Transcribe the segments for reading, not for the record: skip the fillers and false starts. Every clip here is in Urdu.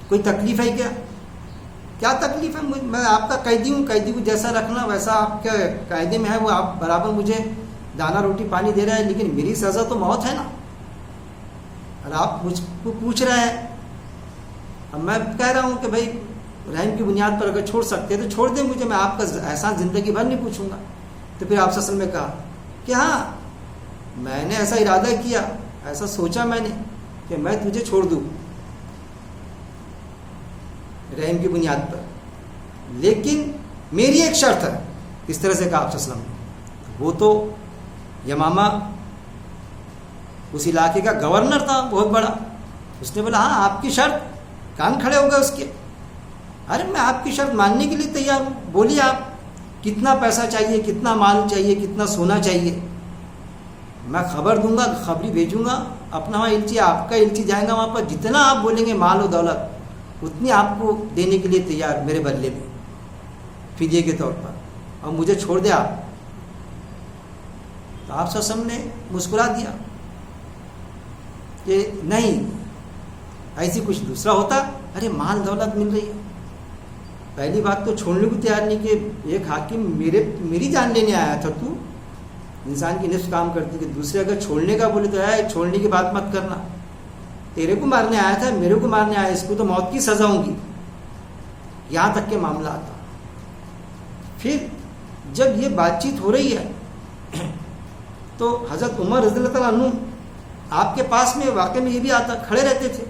کوئی تکلیف ہے کیا تکلیف ہے؟ میں آپ کا قیدی ہوں، قیدی کو جیسا رکھنا ویسا آپ کے قاعدے میں ہے، وہ آپ برابر مجھے دانا روٹی پانی دے رہے ہیں، لیکن میری سزا تو موت ہے نا، اور آپ مجھ کو پوچھ رہے ہیں۔ اب میں کہہ رہا ہوں کہ بھائی رحم کی بنیاد پر اگر چھوڑ سکتے ہیں تو چھوڑ دیں مجھے، میں آپ کا احسان زندگی بھر نہیں پوچھوں گا۔ تو پھر آپ صلی اللہ علیہ وسلم نے کہا کہ ہاں میں نے ایسا ارادہ کیا، ایسا سوچا میں نے کہ میں تجھے چھوڑ دوں رحم کی بنیاد پر، لیکن میری ایک شرط ہے۔ اس طرح سے کہا آپ صلی اللہ علیہ وسلم۔ وہ تو یمامہ اس علاقے کا گورنر تھا بہت بڑا، اس نے بولا ہاں آپ کی شرط، کان کھڑے ہو گئے اس کے، ارے میں آپ کی شرط ماننے کے لیے تیار ہوں، بولیے آپ کتنا پیسہ چاہیے، کتنا مال چاہیے، کتنا سونا چاہیے، میں خبر دوں گا، خبری بھیجوں گا اپنا، وہاں الچی آپ کا الچی جائیں گا وہاں پر، جتنا آپ بولیں گے مال و دولت اتنی آپ کو دینے کے لیے تیار میرے بدلے میں فدیے کے طور پر، اور مجھے چھوڑ دے آپ۔ تو آپ صلی اللہ علیہ وسلم نے مسکرا دیا کہ نہیں، ایسی کچھ دوسرا ہوتا، ارے مال دولت مل رہی ہے، پہلی بات تو چھوڑنے کو تیار نہیں کہ ایک حاکم میری جان لینے آیا تھا، تو انسان کی نفس کام کرتی کہ دوسرے اگر چھوڑنے کا بولے تو ہے چھوڑنے کی بات مت کرنا، تیرے کو مارنے آیا تھا، میرے کو مارنے آیا، اس کو تو موت کی سزا ہوں گی، یہاں تک کہ معاملہ آتا۔ پھر جب یہ بات چیت ہو رہی ہے تو حضرت عمر رضی اللہ تعالیٰ عنہ آپ کے پاس میں واقع میں یہ بھی آتا، کھڑے رہتے تھے،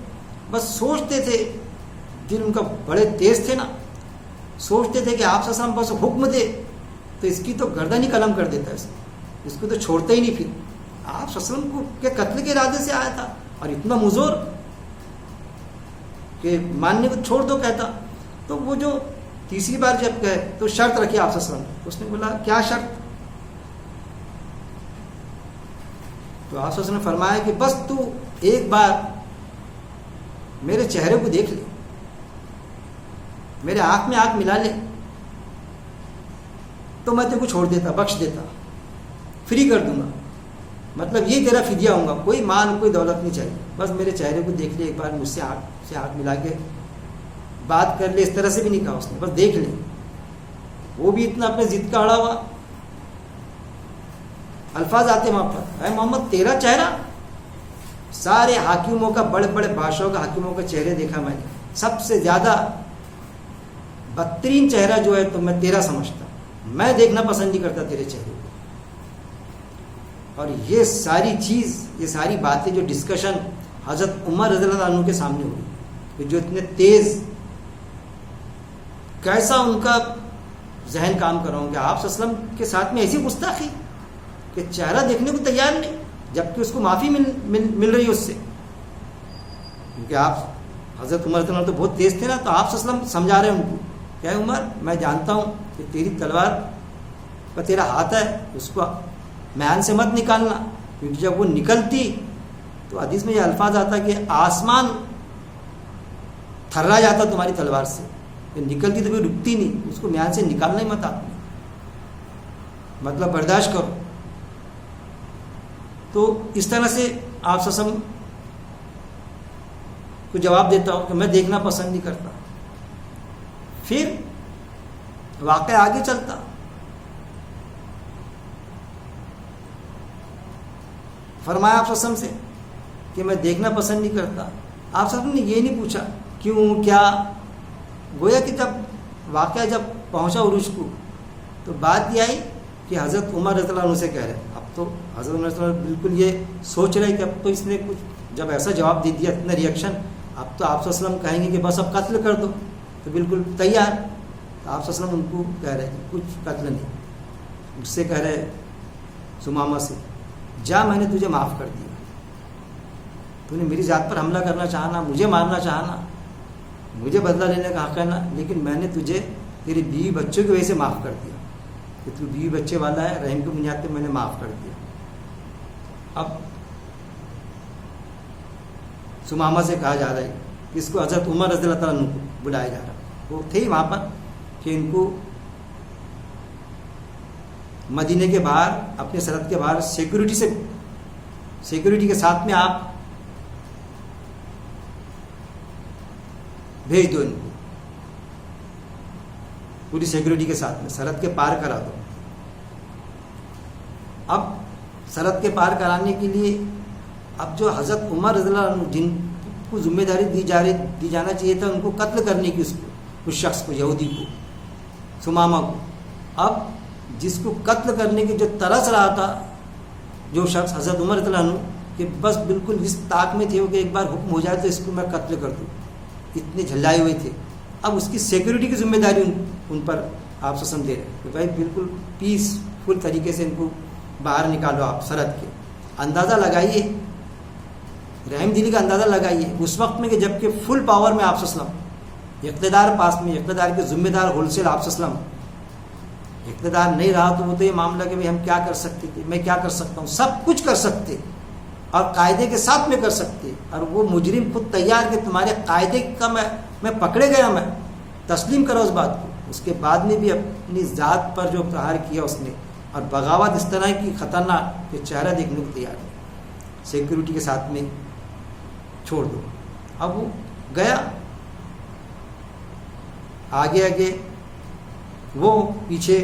بس سوچتے تھے، دل ان کا بڑے تیز تھے نا، سوچتے تھے کہ آپ صلی اللہ علیہ وسلم بس حکم دے تو اس کی تو گردن ہی قلم کر دیتا ہے، اس کو تو چھوڑتا ہی نہیں۔ پھر آپ صلی اللہ علیہ وسلم کو کے قتل کے ارادے سے آیا تھا اور اتنا مزور کہ ماننے کو چھوڑ دو کہتا۔ تو وہ جو تیسری بار جب گئے تو شرط رکھی آپ صلی اللہ علیہ وسلم، اس نے بولا کیا شرط؟ تو آپ صلی اللہ علیہ وسلم نے فرمایا کہ بس تو ایک بار میرے چہرے کو دیکھ لے، میرے آنکھ میں آنکھ ملا لے تو میں تیرے کو چھوڑ دیتا، بخش دیتا، فری کر دوں گا، مطلب یہ تیرا فدیہ ہوں گا، کوئی مال کوئی دولت نہیں چاہیے، بس میرے چہرے کو دیکھ لے ایک بار، مجھ سے آنکھ ملا کے بات کر لے۔ اس طرح سے بھی نہیں کہا اس نے، بس دیکھ لے۔ وہ بھی اتنا اپنے ضد کا اڑا ہوا، الفاظ آتے وہاں پر، اے محمد تیرا چہرہ، سارے حاکموں کا، بڑے بڑے بادشاہوں کا، حاکموں کا چہرے دیکھا میں نے، سب سے زیادہ بدترین چہرہ جو ہے تو میں تیرا سمجھتا، میں دیکھنا پسند نہیں کرتا تیرے چہرے کو۔ اور یہ ساری چیز، یہ ساری باتیں جو ڈسکشن حضرت عمر رضی اللہ عنہ کے سامنے ہوئی، کہ جو اتنے تیز، کیسا ان کا ذہن کام کر رہا ہوں کہ آپ صلی اللہ علیہ وسلم کے ساتھ میں ایسی گستاخی کہ چہرہ دیکھنے کو تیار نہیں، جبکہ اس کو معافی مل رہی ہے اس سے، کیونکہ آپ حضرت عمر رضی اللہ عنہ تو بہت تیز تھے نا، تو آپ صلی اللہ علیہ وسلم سمجھا رہے ہیں ان کو کہ اے عمر میں جانتا ہوں کہ تیری تلوار کا تیرا ہاتھ ہے، اس کو میان سے مت نکالنا، کیونکہ جب وہ نکلتی تو حدیث میں یہ الفاظ آتا کہ آسمان تھرا جاتا تمہاری تلوار سے، کہ نکلتی تو بھی رکتی نہیں، اس کو میان سے نکالنا ہی مت آپ نے، مطلب برداشت کرو۔ تو اس طرح سے آپ صلی اللہ علیہ وسلم کو جواب دیتا ہوں کہ میں دیکھنا پسند نہیں کرتا۔ پھر واقعہ آگے چلتا، فرمایا آپ صلی اللہ علیہ وسلم سے کہ میں دیکھنا پسند نہیں کرتا۔ آپ صلی اللہ علیہ وسلم نے یہ نہیں پوچھا کیوں کیا، گویا کہ جب واقعہ جب پہنچا عروج کو تو بات یہ آئی کہ حضرت عمر رضی اللہ عنہ سے کہہ رہے، اب تو حضرت عمر رضی اللہ عنہ بالکل یہ سوچ رہے کہ اب تو اس نے کچھ، جب ایسا جواب دے دیا، اتنا ریئیکشن، اب تو آپ صلی اللہ علیہ وسلم کہیں گے کہ بس اب قتل کر دو، تو بالکل تیار۔ تو آپ صلی اللہ علیہ وسلم ان کو کہہ رہے کہ کچھ قتل نہیں، اس سے کہہ رہے سمامہ سے، جا میں نے تجھے معاف کر دیا، تو نے میری ذات پر حملہ کرنا چاہنا، مجھے مارنا چاہنا، مجھے بدلہ لینے کا حق ہے نا، لیکن میں نے تجھے تیری بیوی بچوں کی وجہ سے معاف کر دیا، کہ تو بیوی بچے والا ہے، رحم کی بنیاد پہ میں نے معاف کر دیا۔ اب سمامہ سے کہا جا رہا ہے کہ اس کو حضرت عمر رضی اللہ تعالیٰ عنہ کو بلایا جا رہا ہے، وہ تھے وہاں پر کہ ان کو مدینے کے باہر، اپنے سرحد کے باہر سیکورٹی کے ساتھ میں آپ بھیج دو ان کو پوری سیکورٹی کے ساتھ میں، سرحد کے پار کرا دو. اب سرحد کے پار کرانے کے لیے اب جو حضرت عمر رضی اللہ عنہ جن کو ذمہ داری دی جانا چاہیے تھا ان کو قتل کرنے کی، اس شخص کو، یہودی کو، ثمامہ کو، اب جس کو قتل کرنے کی جو ترس رہا تھا جو شخص حضرت عمر رضی اللہ عنہ کہ بس بالکل اس طاق میں تھے وہ کہ ایک بار حکم ہو جائے تو اس کو میں قتل کر دوں، اتنے جھلائے ہوئے تھے. اب اس کی سیکورٹی کی ذمہ داری ان پر آپ سسم دے رہے ہیں کہ بھائی بالکل پیس فل طریقے سے ان کو باہر نکالو. آپ سرحد کے اندازہ لگائیے، رحم دلی کا اندازہ لگائیے اس وقت میں کہ جب کہ فل پاور میں آپ وسلم، اقتدار پاس میں، اقتدار کے ذمہ دار ہول سیل آپ وسلم. اقتدار نہیں رہا تو وہ تو یہ معاملہ کہ ہم کیا کر سکتے تھے، میں کیا کر سکتا ہوں، سب کچھ کر سکتے اور قاعدے کے ساتھ میں کر سکتے. اور وہ مجرم خود تیار کہ تمہارے قاعدے کا میں پکڑے گیا، میں تسلیم کرا اس بات کو. اس کے بعد میں بھی اپنی ذات پر جو پرہار کیا اس نے، اور بغاوت اس طرح کی خطرناک کہ چہرہ دیکھنے کو تیار نہیں. سیکورٹی کے ساتھ میں چھوڑ دو. اب وہ گیا آگے وہ پیچھے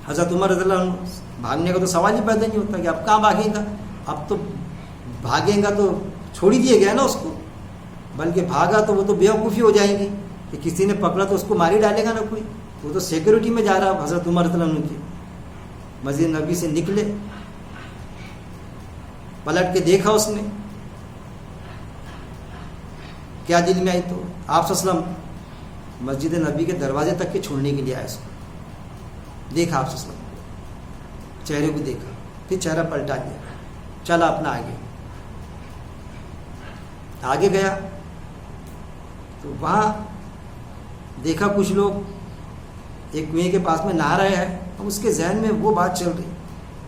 حضرت عمر رضی اللہ عنہ. بھاگنے کا تو سوال ہی پیدا نہیں ہوتا کہ اب کہاں بھاگے گا، اب تو بھاگے گا تو چھوڑ ہی دیا گیا نا اس کو، بلکہ بھاگا تو وہ تو بیوقوفی ہو جائے گی کہ کسی نے پکڑا تو اس کو مار ہی ڈالے گا نا کوئی. وہ تو سیکورٹی میں جا رہا حضرت عمر رضی اللہ عنہ کی. مسجد نبی سے نکلے، پلٹ کے دیکھا اس نے، کیا دل میں آئی تو آپ صلی اللہ علیہ وسلم مسجد نبی کے دروازے تک کے چھوڑنے کے لیے آئے. اس کو دیکھا آپ صلی اللہ علیہ وسلم، چہرے کو دیکھا، پھر چہرہ پلٹا دیا، چلا اپنا آگے گیا تو وہاں دیکھا کچھ لوگ ایک کنویں کے پاس میں نہا رہے ہیں. اب اس کے ذہن میں وہ بات چل رہی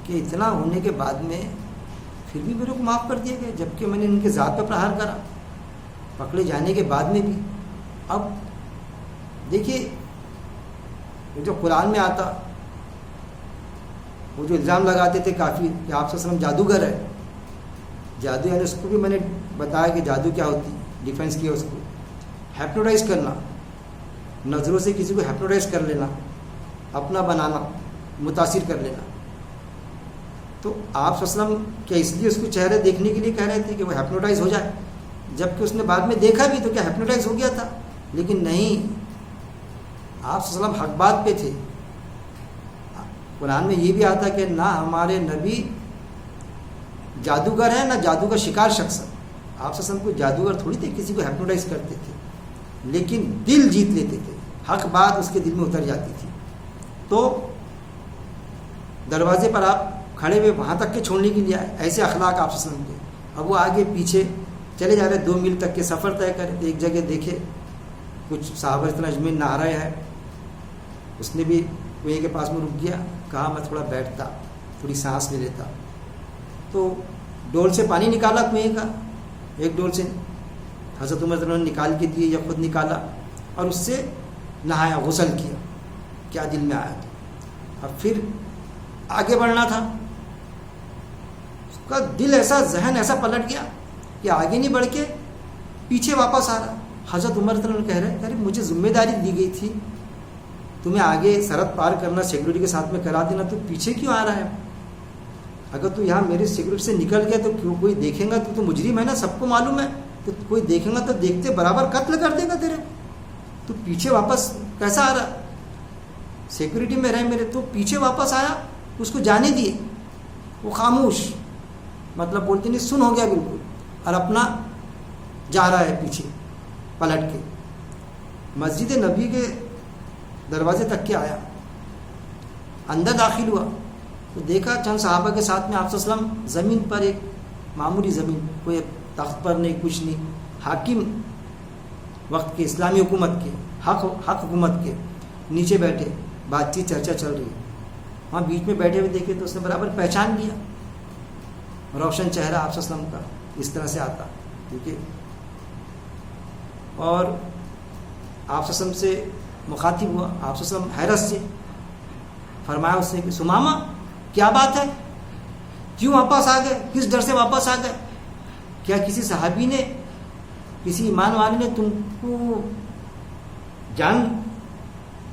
کہ اتنا ہونے کے بعد میں پھر بھی میرے کو معاف کر دیا گیا جبکہ میں نے ان کے ذات پہ پرہار کرا، پکڑے جانے کے بعد میں بھی. اب دیکھیے جو قرآن میں آتا وہ جو الزام لگاتے تھے کافی کہ آپ صلی اللہ علیہ وسلم جادوگر ہے، جادو یعنی اس کو بھی میں نے بتایا کہ جادو کیا ہوتی، ڈیفینس کیا اس کو، ہیپنوٹائز کرنا، نظروں سے کسی کو ہیپنوٹائز کر لینا، اپنا بنانا، متاثر کر لینا. تو آپ صلی اللہ علیہ وسلم کیا اس لیے اس کو چہرے دیکھنے کے لیے کہہ رہے تھے کہ وہ ہیپنوٹائز ہو جائے، جبکہ اس نے بعد میں دیکھا بھی تو کیا ہیپنوٹائز ہو گیا تھا؟ لیکن نہیں، آپ صلی اللہ علیہ وسلم حق بات پہ تھے. قرآن میں یہ بھی آتا کہ نہ ہمارے نبی جادوگر ہے نہ جادو کا شکار شخص ہے. آپ صلی اللہ علیہ وسلم کو جادوگر تھوڑی تھے کسی کو ہیپنوٹائز کرتے تھے، لیکن دل جیت لیتے تھے، حق بات اس کے دل میں اتر جاتی تھی. تو دروازے پر آپ کھڑے ہوئے وہاں تک کے چھوڑنے کے لیے آئے، ایسے اخلاق آپ صلی اللہ علیہ وسلم کے. اب وہ آگے پیچھے چلے جا رہے، 2 میل تک کے سفر طے کرے. ایک جگہ دیکھے کچھ صحابہ اتنا اجمین نہا رہے ہیں، اس نے بھی کنویں کے پاس میں رک گیا، کہا میں تھوڑا بیٹھتا، تھوڑی سانس لے لیتا. تو ڈول سے پانی نکالا کنویں کا، ایک ڈول سے حضرت عمر رضی اللہ عنہ نے نکال کے دیے یا خود نکالا اور اس سے نہایا، غسل کیا. کیا دل میں آیا. اب پھر آگے بڑھنا تھا، اس کا دل ایسا، ذہن ایسا پلٹ گیا کہ آگے نہیں بڑھ کے پیچھے واپس آ رہا. حضرت عمر رضی اللہ عنہ کہہ رہے ہیں ارے مجھے ذمہ داری دی گئی تھی تمہیں آگے سرحد پار کرنا، سیکورٹی کے ساتھ میں کرا دینا، تو پیچھے کیوں آ رہا ہے؟ اگر تو یہاں میری سیکورٹی سے نکل گیا تو کیوں کوئی دیکھے گا تو مجرم ہے نا، سب کو معلوم ہے، تو کوئی دیکھے گا تو دیکھتے برابر قتل کر دے گا تیرے. تو پیچھے واپس کیسا آ رہا؟ سیکورٹی میں رہے میرے. تو پیچھے واپس آیا، اس کو جانے دیے، وہ خاموش، مطلب بولتے نہیں، سن ہو گیا بالکل، اور اپنا جا رہا ہے پیچھے پلٹ کے. مسجد نبی کے دروازے تک کے آیا، اندر داخل ہوا تو دیکھا چند صحابہ کے ساتھ میں آپ صلی اللہ علیہ وسلم زمین پر، ایک معمولی زمین، کوئی تخت پر نہیں، کچھ نہیں، حاکم وقت کے، اسلامی حکومت کے، حق حکومت کے نیچے بیٹھے، بات چیت چرچا چل رہی ہے. وہاں بیچ میں بیٹھے ہوئے دیکھے تو اس نے برابر پہچان لیا، روشن چہرہ آپ صلی اللہ علیہ وسلم کا اس طرح سے آتا، ٹھیک ہے. اور آپ صلی اللہ علیہ وسلم سے مخاطب ہوا. آپ صلی اللہ علیہ وسلم حیرت سے فرمایا اس نے کہ ثمامہ کیا بات ہے، کیوں واپس آ گئے، کس ڈر سے واپس آ گئے؟ کیا کسی صحابی نے کسی ایمان والے نے تم کو جان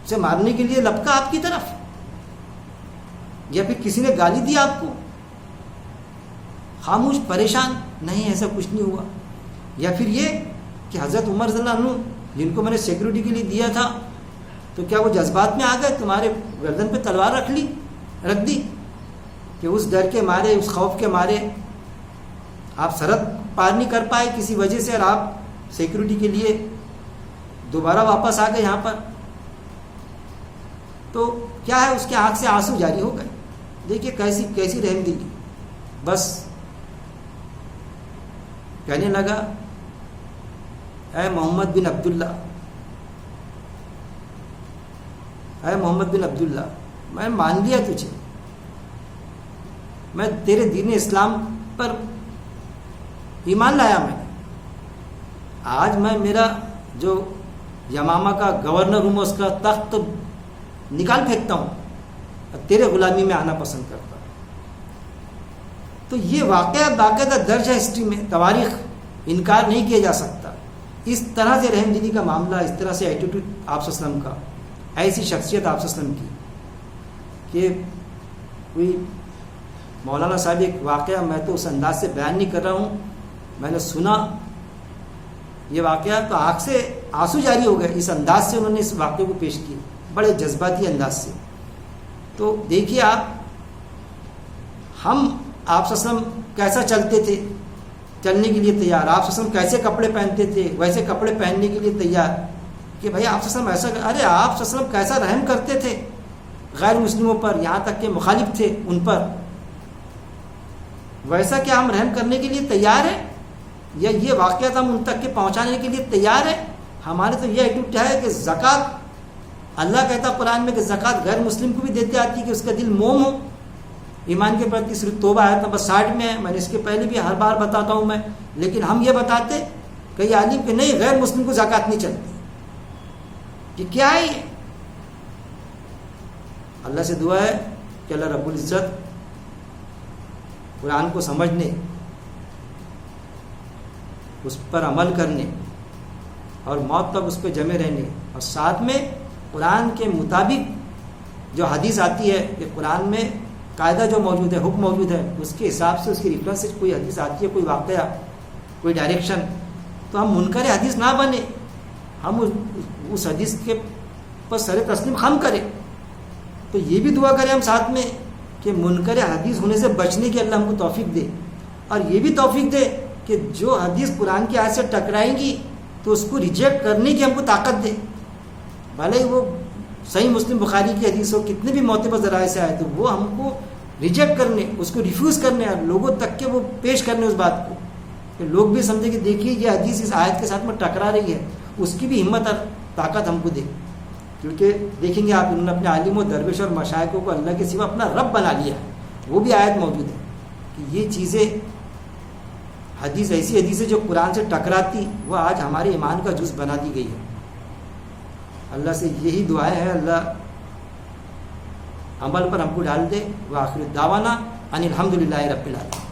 سے مارنے کے لیے لپکا آپ کی طرف، یا پھر کسی نے گالی دی آپ کو، خاموش پریشان، نہیں ایسا کچھ نہیں ہوا. یا پھر یہ کہ حضرت عمر رضی اللہ عنہ جن کو میں نے سیکورٹی کے لیے دیا تھا، تو کیا وہ جذبات میں آ گئے، تمہارے گردن پہ تلوار رکھ دی کہ اس ڈر کے مارے، اس خوف کے مارے آپ سرحد پار نہیں کر پائے کسی وجہ سے، اور آپ سیکورٹی کے لیے دوبارہ واپس آ گئے یہاں پر؟ تو کیا ہے، اس کے آنکھ سے آنسو جاری ہو گئے. دیکھیے کیسی رحم دلی. بس کہنے لگا اے محمد بن عبداللہ، اے محمد بن عبداللہ، میں مان لیا تجھے، میں تیرے دین اسلام پر ایمان لایا. میں آج میں میرا جو یمامہ کا گورنر ہوں، اس کا تخت نکال پھینکتا ہوں اور تیرے غلامی میں آنا پسند کرتا ہوں. تو یہ واقعہ باقاعدہ درج ہے ہسٹری میں، تواریخ، انکار نہیں کیا جا سکتا. اس طرح سے رحم دلی کا معاملہ، اس طرح سے ایٹیٹیوڈ آپ صلی اللہ علیہ وسلم کا، ایسی شخصیت آپ صلی اللہ علیہ وسلم کی کہ کوئی مولانا صاحب ایک واقعہ، میں تو اس انداز سے بیان نہیں کر رہا ہوں، میں نے سنا یہ واقعہ تو آنکھ سے آنسو جاری ہو گئے. اس انداز سے انہوں نے اس واقعے کو پیش کیا، بڑے جذباتی انداز سے. تو دیکھیے ہم آپ صلی اللہ علیہ وسلم کیسا چلتے تھے، چلنے کے لیے تیار. آپ صلی اللہ علیہ وسلم کیسے کپڑے پہنتے تھے، ویسے کپڑے پہننے کے لیے تیار. کہ بھائی آپ صلی اللہ علیہ وسلم ایسا، ارے آپ صلی اللہ علیہ وسلم کیسا رحم کرتے تھے غیر مسلموں پر، یہاں تک کہ مخالف تھے ان پر، ویسا کیا ہم رحم کرنے کے لیے تیار ہیں؟ یا یہ واقعات ہم ان تک کے پہنچانے کے لیے تیار ہیں؟ ہمارے تو یہ ایٹیٹیوڈ ہے کہ زکوٰۃ، اللہ کہتا قرآن میں کہ زکوٰۃ غیر مسلم کو بھی دیتے آتی ہے کہ اس کا دل موم ہو ایمان کے پرتی. صرف توبہ آیت نمبر 60 میں ہے، میں نے اس کے پہلے بھی ہر بار بتاتا ہوں میں. لیکن ہم یہ بتاتے کئی عالم کہ نہیں، غیر مسلم کو زکوٰۃ نہیں چلتی. کہ کیا ہے یہ؟ اللہ سے دعا ہے کہ اللہ رب العزت قرآن کو سمجھنے، اس پر عمل کرنے اور موت تک اس پہ جمے رہنے، اور ساتھ میں قرآن کے مطابق جو حدیث آتی ہے کہ قرآن میں قاعدہ جو موجود ہے، حکم موجود ہے، اس کے حساب سے، اس کی ریفرنس سے کوئی حدیث آتی ہے، کوئی واقعہ، کوئی ڈائریکشن، تو ہم منکر حدیث نہ بنے، ہم اس حدیث کے پر سر تسلیم خم کریں. تو یہ بھی دعا کریں ہم ساتھ میں کہ منکر حدیث ہونے سے بچنے کی اللہ ہم کو توفیق دے، اور یہ بھی توفیق دے کہ جو حدیث قرآن کی آیت سے ٹکرائیں گی تو اس کو ریجیکٹ کرنے کی ہم کو طاقت دے. بھلے ہی وہ صحیح مسلم بخاری کی حدیث ہو، کتنے بھی معتبر ذرائع سے آئے، تو وہ ہم کو ریجیکٹ کرنے، اس کو ریفیوز کرنے، اور لوگوں تک کے وہ پیش کرنے اس بات کو کہ لوگ بھی سمجھے کہ دیکھیے یہ حدیث اس آیت کے ساتھ میں ٹکرا رہی ہے. اس کی بھی ہمت اور طاقت ہم کو دے. کیونکہ دیکھیں گے آپ، انہوں نے اپنے عالم و درویش اور مشائخوں کو اللہ کے سوا اپنا رب بنا لیا ہے. وہ بھی آیت موجود ہے کہ یہ چیزیں، حدیث، ایسی حدیثیں جو قرآن سے ٹکراتی، وہ آج ہمارے ایمان کا جز بنا دی گئی ہے. اللہ سے یہی دعائیں ہیں، اللہ عمل پر ہم کو ڈال دے. وآخر دعوانا ان الحمدللہ رب العالمین.